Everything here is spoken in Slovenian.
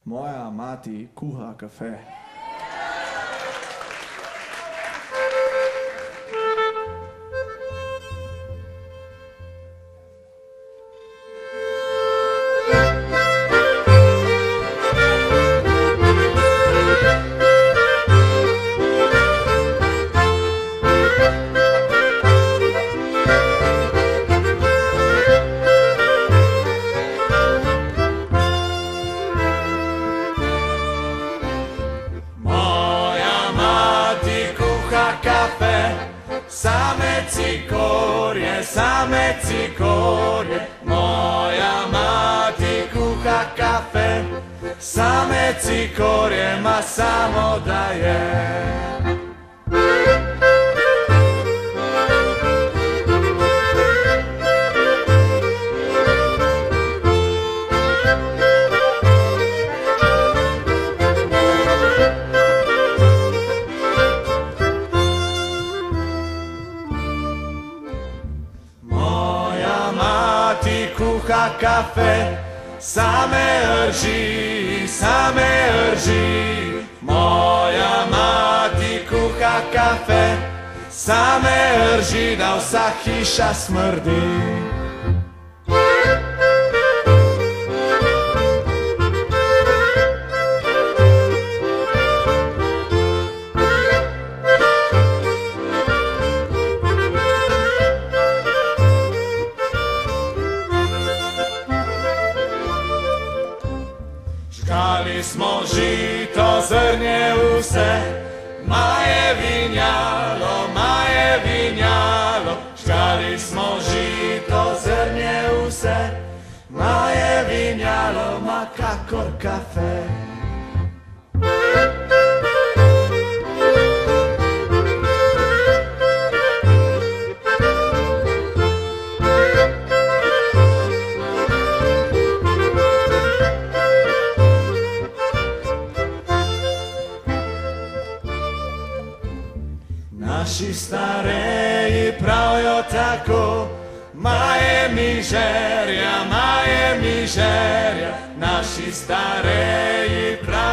Moja mati kuha kafe. Same cikorje, moja mati kuha kafe, same cikorje ma samo daje. Kuha kafe, same rži, moja mati kuha kafe, same rži, da vsa hiša smrdi. Žgali smo žito, zrnje vse, maje vinjalo. Žgali smo žito, zrnje vse, maje vinjalo, ma kakor kafe. Naši stareji pravijo tako, maje mižerja. Naši stareji pravijo